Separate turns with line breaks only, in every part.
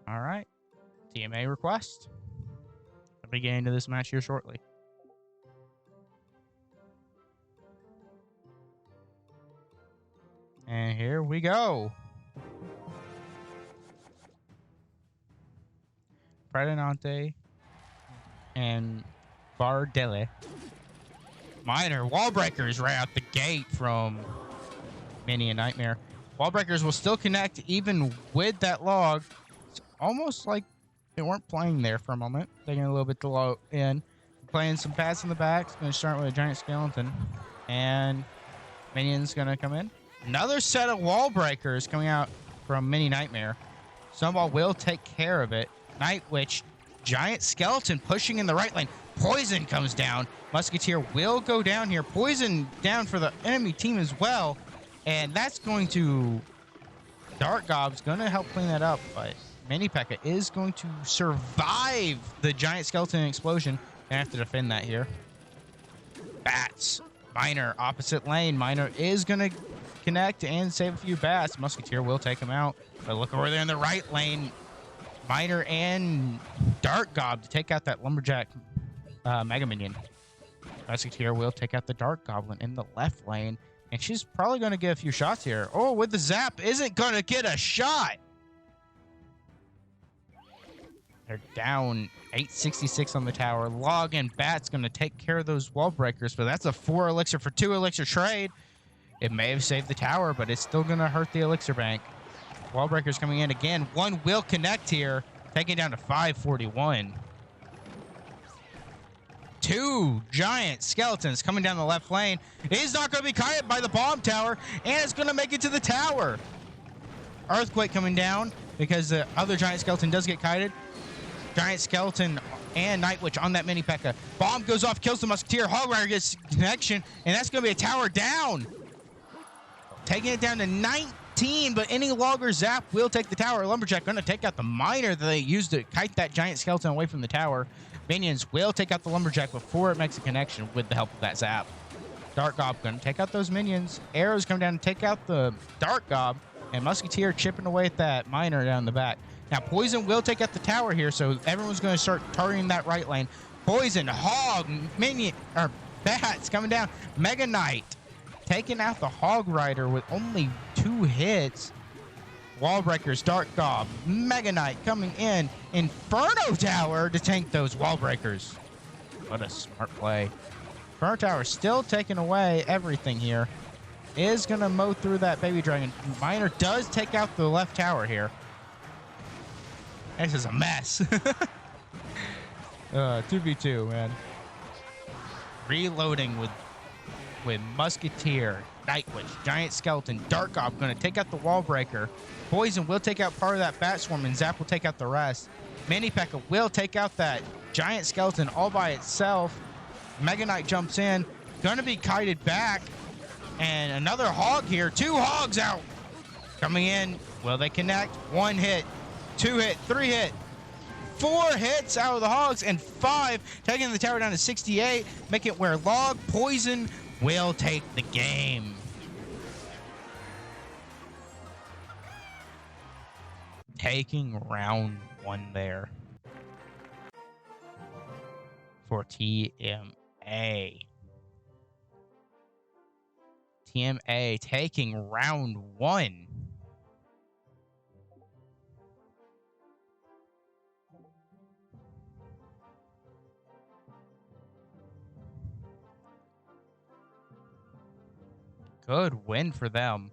All right. TMA request. I'll be getting into this match here shortly. And here we go. Predinante and Bardelle. Minor wall breakers right out the gate from Mini and Nightmare. Wall breakers will still connect even with that log. It's almost like they weren't playing there for a moment. Taking a little bit to low in. Playing some bats in the back. It's going to start with a giant skeleton. And Minion's going to come in. Another set of wall breakers coming out from Mini Nightmare. Snowball will take care of it. Night Witch, giant skeleton pushing in the right lane. Poison comes down. Musketeer will go down here. Poison down for the enemy team as well. And that's going to... Dark Gob's going to help clean that up. But Mini P.E.K.K.A is going to survive the giant skeleton explosion. Gonna have to defend that here. Bats. Minor, opposite lane. Minor is going to connect and save a few bats. Musketeer will take him out. But look over there in the right lane. Minor and Dark Gob to take out that Lumberjack Mega Minion. Musketeer will take out the Dark Goblin in the left lane. And she's probably going to get a few shots here. Oh, with the zap, isn't going to get a shot. They're down 866 on the tower. Log and Bat's going to take care of those wall breakers. But that's a 4 elixir for 2 elixir trade. It may have saved the tower, but it's still going to hurt the elixir bank. Wall breakers coming in again. One will connect here, taking it down to 541. 2 giant skeletons coming down the left lane. He's not going to be kited by the bomb tower, and it's going to make it to the tower. Earthquake coming down because the other giant skeleton does get kited. Giant skeleton and Night Witch on that Mini P.E.K.K.A. Bomb goes off, kills the Musketeer. Hog Rider gets connection, and that's going to be a tower down. Taking it down to 19, but any logger zap will take the tower. Lumberjack going to take out the Miner that they used to kite that giant skeleton away from the tower. Minions will take out the Lumberjack before it makes a connection with the help of that zap. Dark Gob going to take out those minions. Arrows come down to take out the Dark Gob, and Musketeer chipping away at that Miner down the back. Now, Poison will take out the tower here, so everyone's going to start targeting that right lane. Poison, Hog, Minion, or Bats coming down. Mega Knight taking out the Hog Rider with only 2 hits. Wall breakers, Dark Gob, Mega Knight coming in. Inferno Tower to tank those wall breakers. What a smart play. Inferno Tower still taking away everything here. Is going to mow through that Baby Dragon. Miner does take out the left tower here. This is a mess. 2v2, man. Reloading with Musketeer, Night Witch, Giant Skeleton, Dark Gob going to take out the wall breaker. Poison will take out part of that Bat Swarm, and Zap will take out the rest. Mini P.E.K.K.A will take out that Giant Skeleton all by itself. Mega Knight jumps in, going to be kited back. And another Hog here. 2 Hogs out. Coming in. Will they connect? 1 hit. 2 hit, 3 hit, 4 hits out of the Hogs, and 5, taking the tower down to 68, make it where Log Poison will take the game. Taking round 1 there for TMA. TMA taking round 1. Good win for them.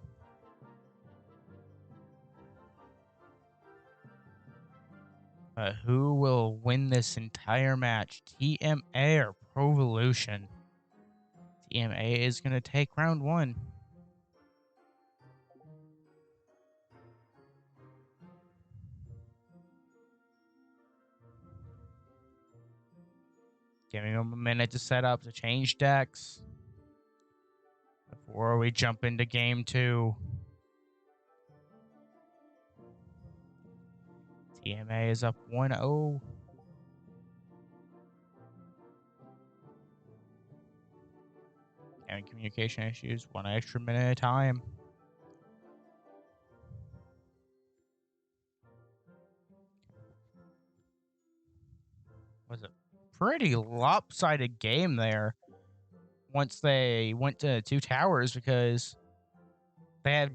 Who will win this entire match? TMA or Provolution? TMA is going to take round 1. Giving them a minute to set up, to change decks before we jump into game 2. TMA is up 1-0. Having communication issues, 1 extra minute of time. was a pretty lopsided game there once they went to 2 towers because they have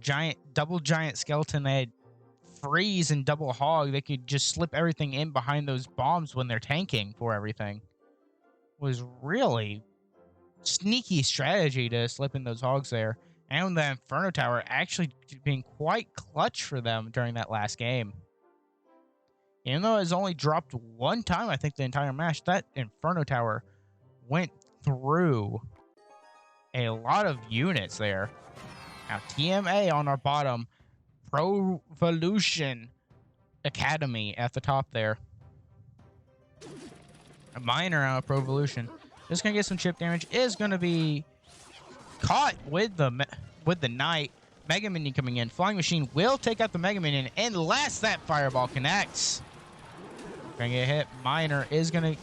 double giant skeleton. They had freeze and double hog. They could just slip everything in behind those bombs when they're tanking for everything. It was really sneaky strategy to slip in those hogs there. And the Inferno Tower actually being quite clutch for them during that last game. Even though it was only dropped one time, I think, the entire match, that Inferno Tower went through a lot of units there. Now, TMA on our bottom, Provolution Academy at the top there. A minor out of Provolution. Just going to get some chip damage. Is going to be caught with the Knight. Mega Minion coming in. Flying Machine will take out the Mega Minion unless that Fireball connects. Gonna get hit. Minor is gonna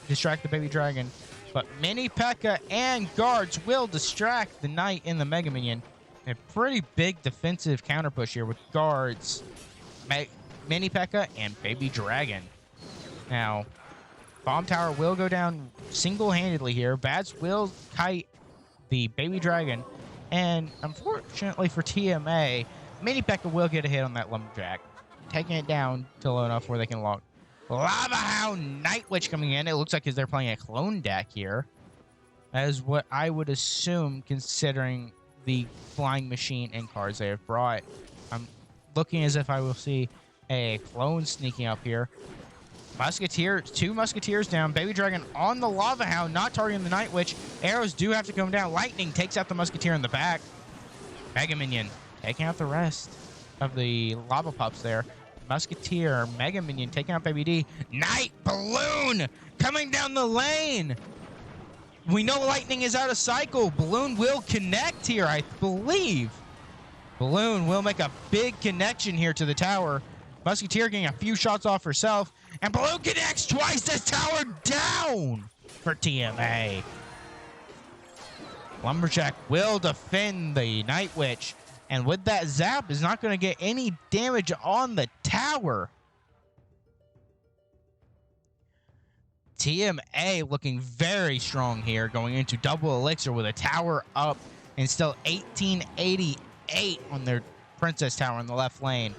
distract the Baby Dragon, but Mini P.E.K.K.A. and guards will distract the Knight and the Mega Minion. A pretty big defensive counter push here with guards, Mini P.E.K.K.A. and Baby Dragon. Now, Bomb Tower will go down single-handedly here. Bats will kite the Baby Dragon, and unfortunately for TMA, Mini P.E.K.K.A. will get a hit on that Lumberjack, taking it down to low enough where they can lock. Lava Hound Night Witch coming in. It looks like they're playing a clone deck here. That is what I would assume, considering the Flying Machine and cards they have brought. I'm looking as if I will see a clone sneaking up here. Musketeer, 2 Musketeers down. Baby Dragon on the Lava Hound, not targeting the Night Witch. Arrows do have to come down. Lightning takes out the Musketeer in the back. Mega Minion taking out the rest of the Lava Pups there. Musketeer, Mega Minion taking out Baby D. Night Balloon coming down the lane. We know Lightning is out of cycle. Balloon will connect here, I believe. Balloon will make a big connection here to the tower. Musketeer getting a few shots off herself. And Balloon connects twice. This tower down for TMA. Lumberjack will defend the Night Witch. And with that zap, is not going to get any damage on the tower. TMA looking very strong here, going into double elixir with a tower up and still 1888 on their Princess Tower in the left lane.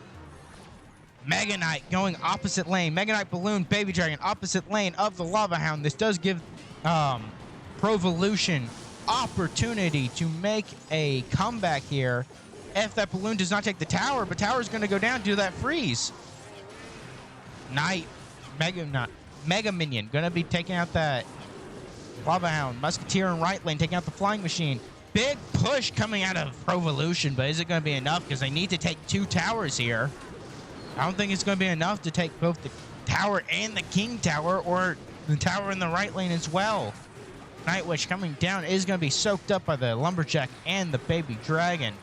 Mega Knight going opposite lane. Mega Knight Balloon, Baby Dragon, opposite lane of the Lava Hound. This does give Provolution opportunity to make a comeback here. If that Balloon does not take the tower, but tower is going to go down due to that freeze. Mega Minion going to be taking out that Lava Hound. Musketeer in right lane taking out the Flying Machine. Big push coming out of Provolution, but is it going to be enough? Because they need to take 2 towers here. I don't think it's going to be enough to take both the tower and the King Tower, or the tower in the right lane as well. Night Witch coming down is going to be soaked up by the Lumberjack and the Baby Dragon.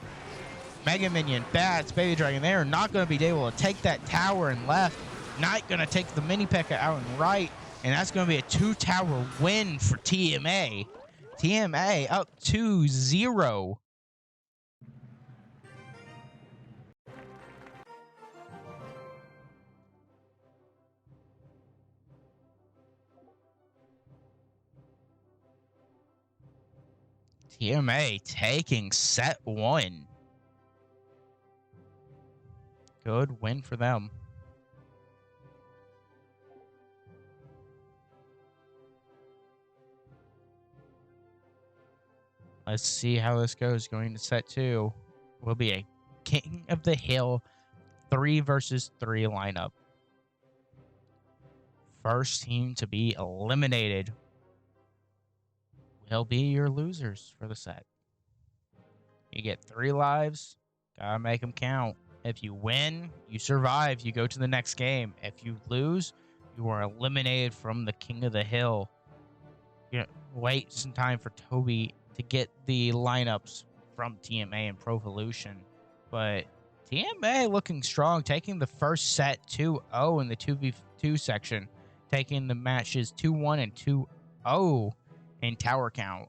Mega Minion, Bats, Baby Dragon, they are not going to be able to take that tower and left. Knight going to take the Mini P.E.K.K.A. out and right, and that's going to be a 2-tower win for TMA. TMA up 2-0. TMA taking set 1. Good win for them. Let's see how this goes. Going to set 2 will be a King of the Hill 3 versus 3 lineup. First team to be eliminated will be your losers for the set. You get 3 lives. Gotta make them count. If you win, you survive. You go to the next game. If you lose, you are eliminated from the King of the Hill. You know, wait some time for Toby to get the lineups from TMA and Provolution. But TMA looking strong, taking the first set 2-0 in the 2v2 section, taking the matches 2-1 and 2-0 in tower count.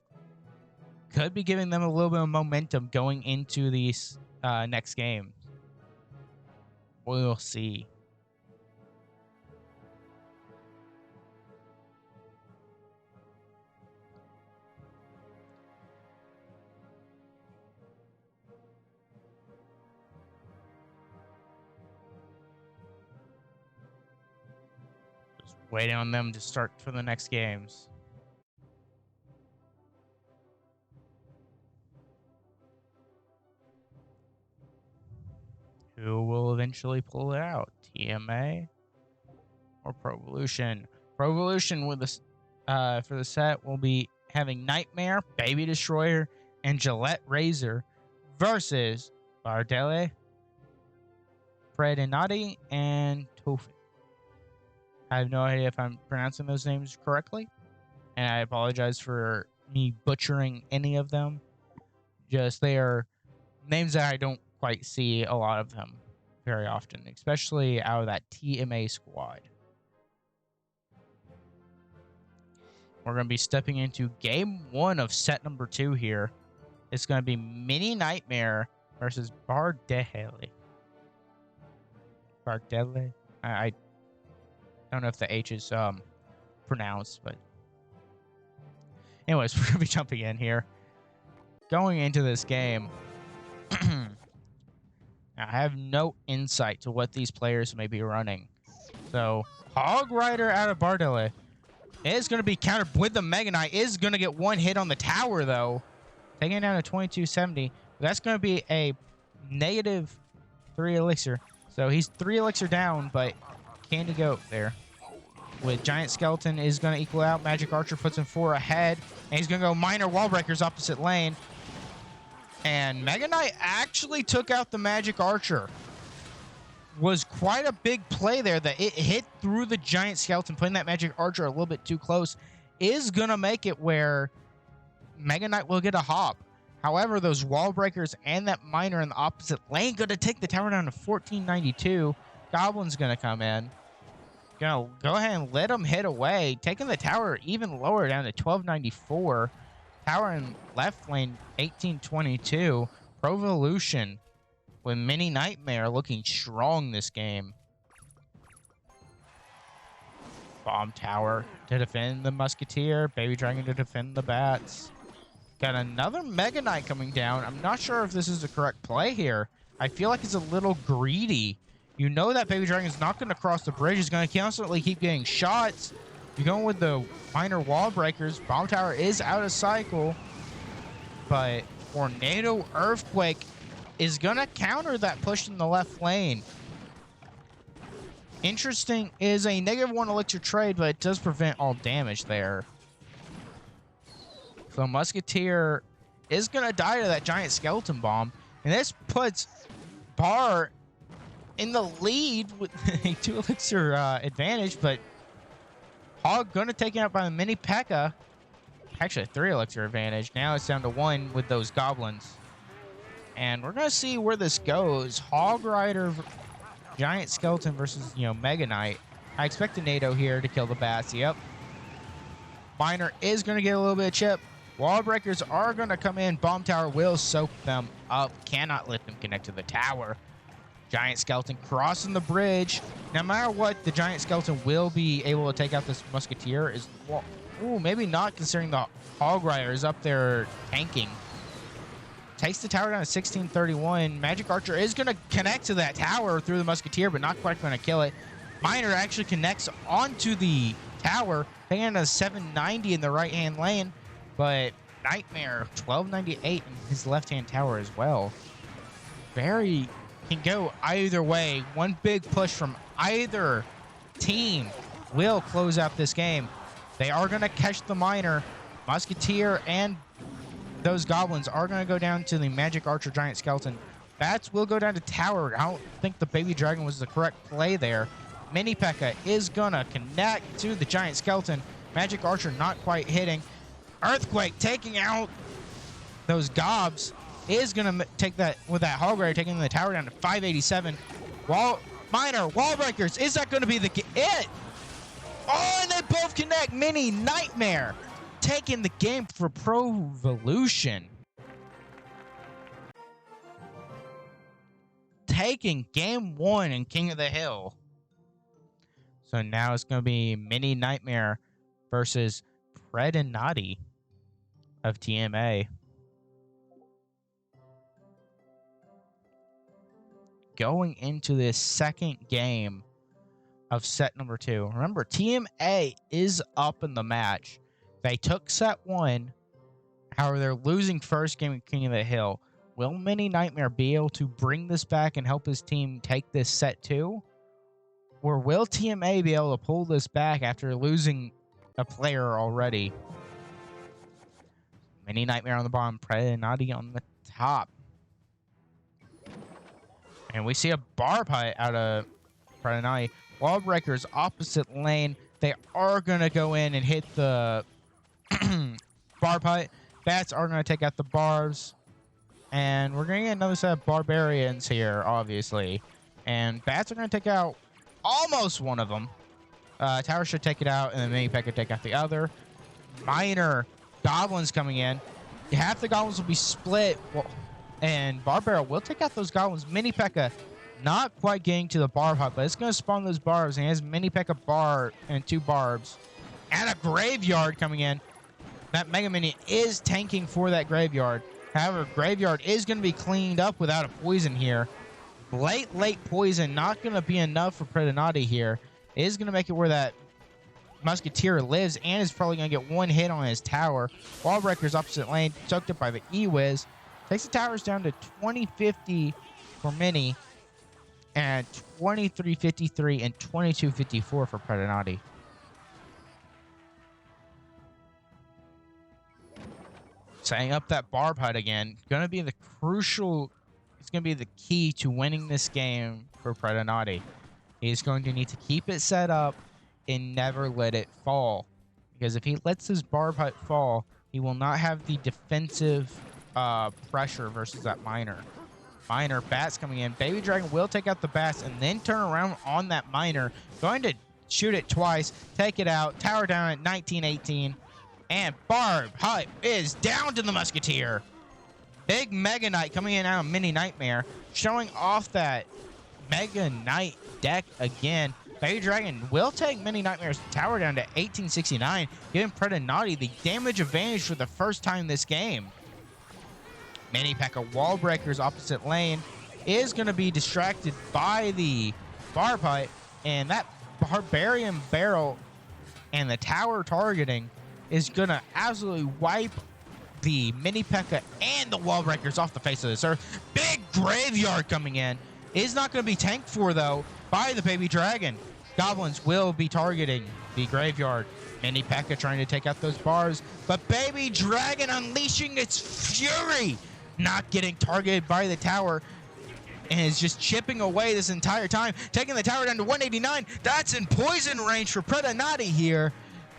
Could be giving them a little bit of momentum going into these next game. We'll see. Waiting on them to start for the next games. Who will eventually pull it out? TMA or Provolution? Provolution with this for the set will be having Nightmare, Baby Destroyer, and Gillette Razor versus Bardelle, Predinati, and Tofin. I have no idea if I'm pronouncing those names correctly, and I apologize for me butchering any of them. Just they are names that I don't quite see a lot of them very often, especially out of that TMA squad. We're going to be stepping into game 1 of set number 2 here. It's going to be Mini Nightmare versus Bardelle. Bardelle? I don't know if the H is pronounced, but anyways, we're going to be jumping in here. Going into this game, I have no insight to what these players may be running. So, Hog Rider out of Bardelle is going to be countered with the Mega Knight. Is going to get one hit on the tower, though. Taking it down to 2270. That's going to be a negative 3 elixir. So he's 3 elixir down, but Candy Goat there. With Giant Skeleton is going to equal out. Magic Archer puts him 4 ahead. And he's going to go Minor Wall Breakers opposite lane. And Mega Knight actually took out the Magic Archer. Was quite a big play there that it hit through the Giant Skeleton, putting that Magic Archer a little bit too close. Is going to make it where Mega Knight will get a hop. However, those Wall Breakers and that Miner in the opposite lane going to take the tower down to 1492. Goblin's going to come in. Going to go ahead and let him hit away, taking the tower even lower down to 1294. Tower in left lane 1822. Provolution with Mini Nightmare looking strong this game. Bomb Tower to defend the Musketeer. Baby Dragon to defend the Bats. Got another Mega Knight coming down. I'm not sure if this is the correct play here. I feel like it's a little greedy. You know that Baby Dragon is not going to cross the bridge. He's going to constantly keep getting shots. You're going with the Minor Wall Breakers. Bomb Tower is out of cycle. But Tornado Earthquake is going to counter that push in the left lane. Interesting is a -1 elixir trade, but it does prevent all damage there. So Musketeer is going to die to that Giant Skeleton Bomb. And this puts Bar in the lead with a 2 elixir advantage, but Hog going to take it out by the Mini P.E.K.K.A. Actually, a 3 elixir advantage. Now it's down to 1 with those goblins. And we're going to see where this goes. Hog Rider, Giant Skeleton versus, Mega Knight. I expect a NATO here to kill the bats. Yep. Miner is going to get a little bit of chip. Wall Breakers are going to come in. Bomb Tower will soak them up. Cannot let them connect to the tower. Giant Skeleton crossing the bridge. No matter what, the Giant Skeleton will be able to take out this Musketeer. Ooh, maybe not, considering the Hog Rider is up there tanking. Takes the tower down to 1631. Magic Archer is going to connect to that tower through the Musketeer, but not quite going to kill it. Miner actually connects onto the tower, taking a 790 in the right-hand lane. But Nightmare, 1298 in his left-hand tower as well. Can go either way. One big push from either team will close out this game. They are going to catch the Miner. Musketeer and those Goblins are going to go down to the Magic Archer Giant Skeleton. Bats will go down to tower. I don't think the Baby Dragon was the correct play there. Mini P.E.K.K.A. is going to connect to the Giant Skeleton. Magic Archer not quite hitting. Earthquake taking out those gobs is going to take that with that Hog Rider, taking the tower down to 587. Miner, Wall Breakers, is that going to be it? Oh, and they both connect. Mini Nightmare taking the game for Provolution. Taking game 1 in King of the Hill. So now it's going to be Mini Nightmare versus Predinati of TMA. Going into this second game, of set number 2. Remember, TMA is up in the match. They took set 1. However, they're losing first game of King of the Hill. Will Mini Nightmare be able to bring this back and help his team take this set 2? Or will TMA be able to pull this back after losing a player already? Mini Nightmare on the bottom, Predanati on the top. And we see a bar putt out of Predanati. Wall breakers opposite lane. They are going to go in and hit the bar putt. Bats are going to take out the barbs. And we're going to get another set of barbarians here, obviously. And bats are going to take out almost one of them. Tower should take it out, and then Mini Pekka could take out the other. Minor goblins coming in. Half the goblins will be split. Well, and Barbarrel will take out those goblins. Mini Pekka not quite getting to the barb hut, but it's going to spawn those barbs. And he has Mini Pekka bar and 2 barbs. And a graveyard coming in. That Mega Minion is tanking for that graveyard. However, graveyard is going to be cleaned up without a poison here. Late poison not going to be enough for Predanati here. It is going to make it where that Musketeer lives and is probably going to get 1 hit on his tower. Wall breakers opposite lane, choked up by the E-Wiz. Takes the towers down to 2050 for Mini, and 2353 and 2254 for Predanati. Setting up that barb hut again. Going to be the crucial. It's going to be the key to winning this game for Predanati. He's going to need to keep it set up and never let it fall. Because if he lets his barb hut fall, he will not have the defensive pressure versus that Miner. Miner, bats coming in. Baby Dragon will take out the bats and then turn around on that Miner. Going to shoot it twice, take it out, tower down at 1918. And barb hut is down to the Musketeer. Big Mega Knight coming in out of Mini Nightmare, showing off that Mega Knight deck again. Baby Dragon will take Mini Nightmare's tower down to 1869, giving Predanati the damage advantage for the first time this game. Mini Pekka wall breakers opposite lane is going to be distracted by the bar putt, and that Barbarian barrel and the tower targeting is going to absolutely wipe the Mini Pekka and the wall breakers off the face of this earth. Big graveyard coming in. Is not going to be tanked for, though, by the Baby Dragon. Goblins will be targeting the graveyard. Mini Pekka trying to take out those bars, but Baby Dragon unleashing its fury, not getting targeted by the tower, and is just chipping away this entire time, taking the tower down to 189. That's in poison range for Predanati here.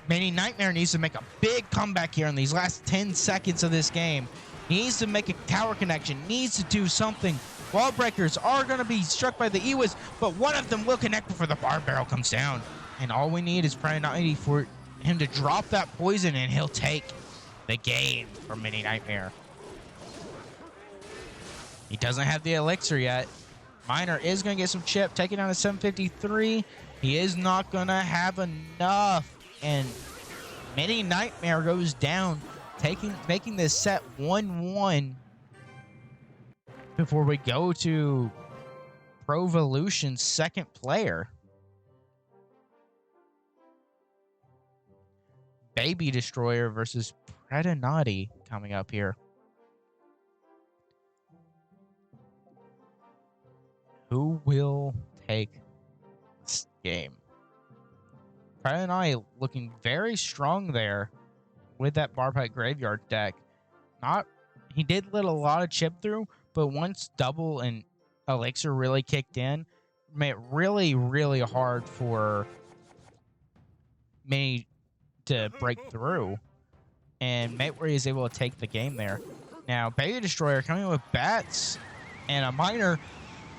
Mini Nightmare needs to make a big comeback here in these last 10 seconds of this game. He needs to make a tower connection, needs to do something. Wall breakers are going to be struck by the E-Wiz, but one of them will connect before the bar barrel comes down. And all we need is Predanati for him to drop that poison, and he'll take the game from Mini Nightmare. He doesn't have the elixir yet. Miner is going to get some chip, taking down to 753. He is not going to have enough. And Mini Nightmare goes down, making this set 1-1 before we go to Provolution's second player. Baby Destroyer versus Predanati coming up here. Who will take this game? Predanati looking very strong there with that bar putt graveyard deck. He did let a lot of chip through, but once double and elixir really kicked in, made it really, really hard for Mini to break through. And Mate where he's able to take the game there. Now, Baby Destroyer coming in with bats and a Miner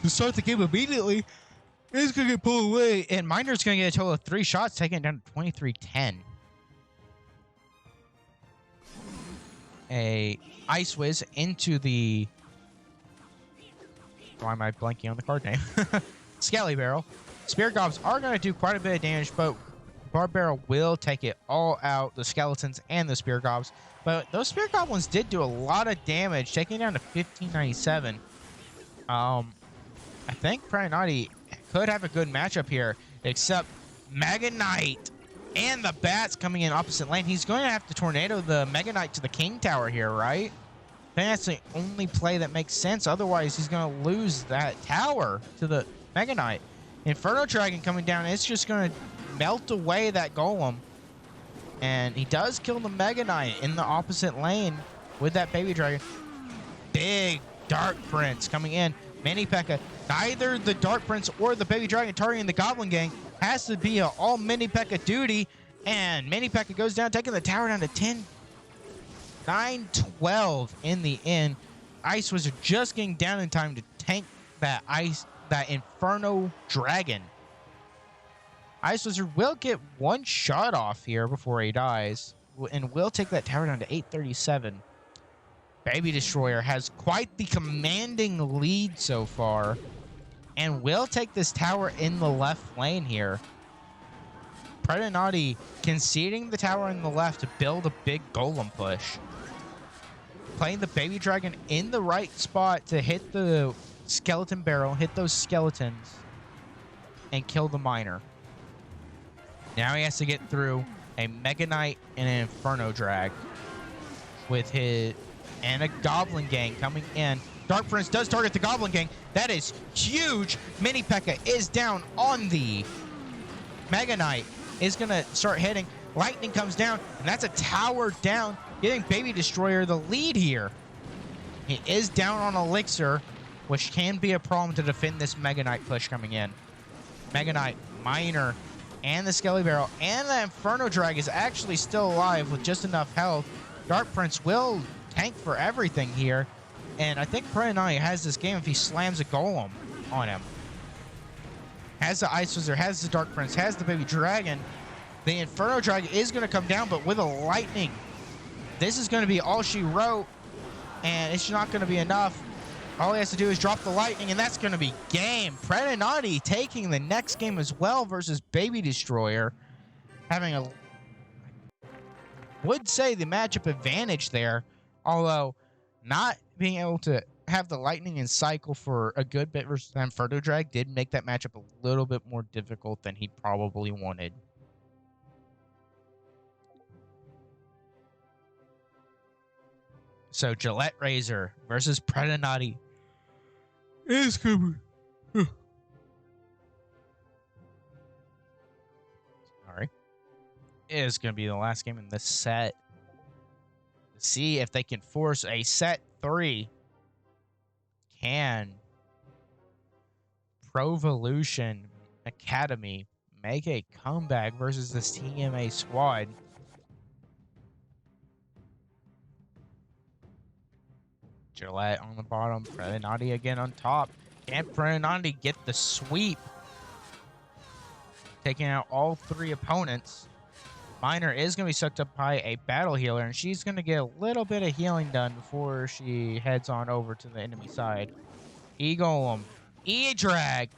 to start the game immediately. He's going to get pulled away, and Miner's going to get a total of 3 shots, taking it down to 2310. A Ice Wiz into the... Why am I blanking on the card name? Skelly Barrel. Spear Gobs are going to do quite a bit of damage, but Barb Barrel will take it all out, the skeletons and the Spear Gobs. But those Spear Goblins did do a lot of damage, taking it down to 1597. I think Predanati could have a good matchup here. except Mega Knight and the bats coming in opposite lane. He's going to have to tornado the Mega Knight to the King Tower here, right? I think that's the only play that makes sense. Otherwise, he's going to lose that tower to the Mega Knight. Inferno Dragon coming down. It's just going to melt away that golem. And he does kill the Mega Knight in the opposite lane with that Baby Dragon. Big Dark Prince coming in. Mini P.E.K.K.A. Neither the Dark Prince or the Baby Dragon targeting the Goblin Gang. Has to be an all Mini P.E.K.K.A. duty. And Mini P.E.K.K.A. goes down, taking the tower down to 10. 9-12 in the end. Ice Wizard just getting down in time to tank that Inferno Dragon. Ice Wizard will get one shot off here before he dies, and will take that tower down to 837. Baby Destroyer has quite the commanding lead so far, and will take this tower in the left lane here. Predanati conceding the tower in the left to build a big golem push. Playing the Baby Dragon in the right spot to hit the skeleton barrel, hit those skeletons, and kill the miner. Now he has to get through a Mega Knight and an Inferno Drag with his and a Goblin Gang coming in. Dark Prince does target the Goblin Gang. That is huge. Mini P.E.K.K.A. is down on the Mega Knight. Is going to start hitting. Lightning comes down, and that's a tower down, giving Baby Destroyer the lead here. He is down on Elixir, which can be a problem to defend this Mega Knight push coming in. Mega Knight, Miner, and the Skelly Barrel, and the Inferno Drag is actually still alive with just enough health. Dark Prince will tank for everything here, and I think Predanati has this game if he slams a golem on him. Has the Ice Wizard, has the Dark Prince, has the Baby Dragon. The Inferno Dragon is going to come down, but with a lightning. This is going to be all she wrote, and it's not going to be enough. All he has to do is drop the lightning, and that's going to be game. Predanati taking the next game as well versus Baby Destroyer. Having a, would say the matchup advantage there, although not being able to have the lightning and cycle for a good bit versus the Inferno Drag did make that matchup a little bit more difficult than he probably wanted. So Gillette Razor versus Predanati is coming. Sorry. Is going to be the last game in this set. See if they can force a set 3. Can Provolution Academy make a comeback versus this TMA squad? Gillette on the bottom, Predanati again on top. Can Predanati get the sweep? Taking out all 3 opponents. Miner is going to be sucked up by a battle healer, and she's going to get a little bit of healing done before she heads on over to the enemy side. E-Golem, E-Drag,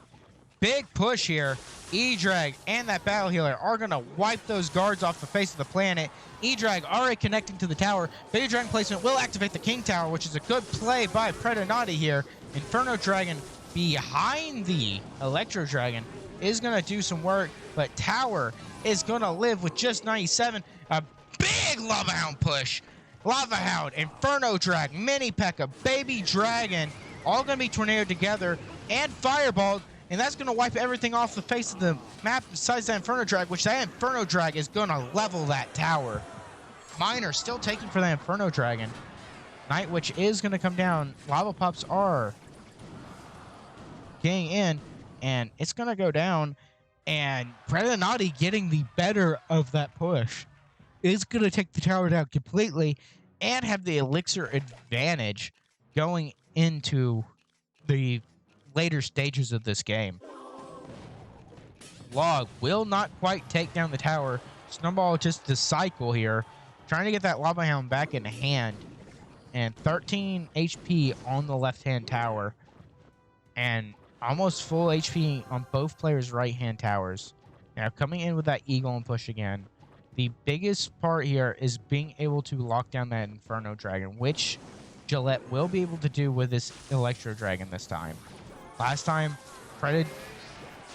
big push here. E-Drag and that battle healer are going to wipe those guards off the face of the planet. E-Drag already connecting to the tower. Baby Dragon placement will activate the King Tower, which is a good play by Predanati here. Inferno Dragon behind the Electro Dragon is going to do some work, but Tower is going to live with just 97. A big Lava Hound push. Lava Hound, Inferno Drag, Mini P.E.K.K.A, Baby Dragon, all going to be tornadoed together and fireballed, and that's going to wipe everything off the face of the map besides that Inferno Drag, which that Inferno Drag is going to level that tower. Miner still taking for the Inferno Dragon. Night Witch is going to come down. Lava Pups are getting in, and it's going to go down. And Predanati getting the better of that push is going to take the tower down completely and have the Elixir advantage going into the later stages of this game. Log will not quite take down the tower. Snowball just to cycle here, trying to get that Lava Hound back in hand. And 13 HP on the left-hand tower. And almost full HP on both players' right-hand towers. Now, coming in with that Eagle and push again. The biggest part here is being able to lock down that Inferno Dragon, which Gillette will be able to do with this Electro Dragon this time. Last time,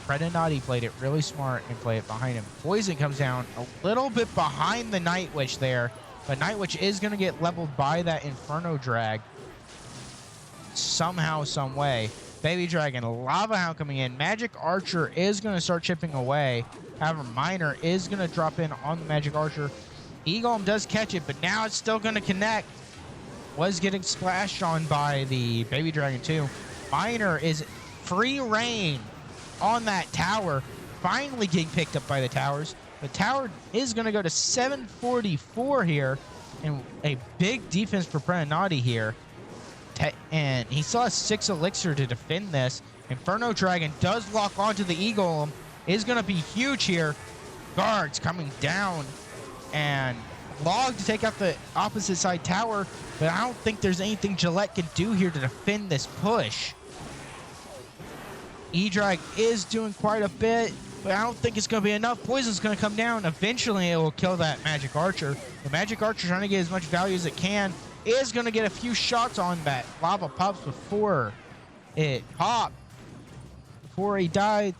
Predinati played it really smart and played it behind him. Poison comes down a little bit behind the Night Witch there, but Night Witch is going to get leveled by that Inferno Drag somehow, some way. Baby Dragon, Lava Hound coming in. Magic Archer is going to start chipping away. However, Miner is going to drop in on the Magic Archer. Eagleum does catch it, but now it's still going to connect. Was getting splashed on by the Baby Dragon too. Miner is free reign on that tower. Finally getting picked up by the towers. The tower is going to go to 744 here. And a big defense for Predinati here. And he still has 6 elixir to defend this. Inferno Dragon does lock onto the Eagle. Is going to be huge here. Guards coming down. And Log to take out the opposite side tower. But I don't think there's anything Gillette can do here to defend this push. E-Drag is doing quite a bit. But I don't think it's going to be enough. Poison's going to come down. Eventually, it will kill that Magic Archer. The Magic Archer trying to get as much value as it can. Is going to get a few shots on that. Lava pops before it popped. Before he died.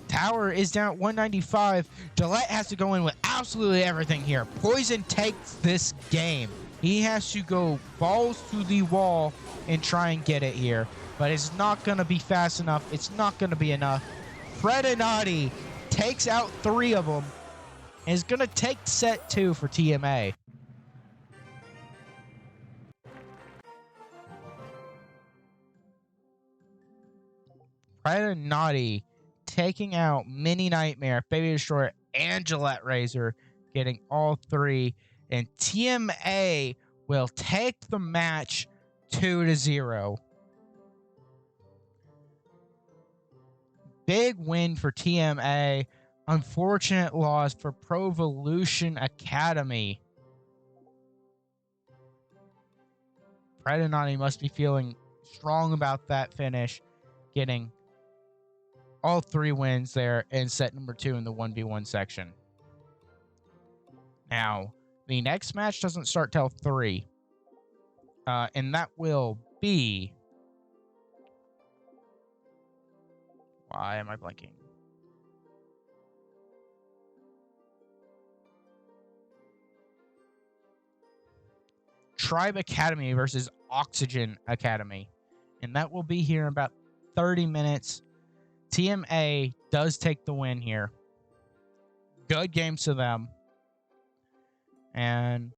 Tower is down at 195. Gillette has to go in with absolutely everything here. Poison takes this game. He has to go balls to the wall and try and get it here. But it's not going to be fast enough. It's not going to be enough. Predinati takes out 3 of them. And is going to take set 2 for TMA. Predinati taking out Mini Nightmare, Baby Destroyer, and Gillette Razor, getting all 3. And TMA will take the match 2-0. Big win for TMA. Unfortunate loss for Provolution Academy. Predinati must be feeling strong about that finish, getting all 3 wins there in set number 2 in the 1v1 section. Now, the next match doesn't start till 3. And that will be... Why am I blanking? Tribe Academy versus Oxygen Academy. And that will be here in about 30 minutes. TMA does take the win here. Good games to them. And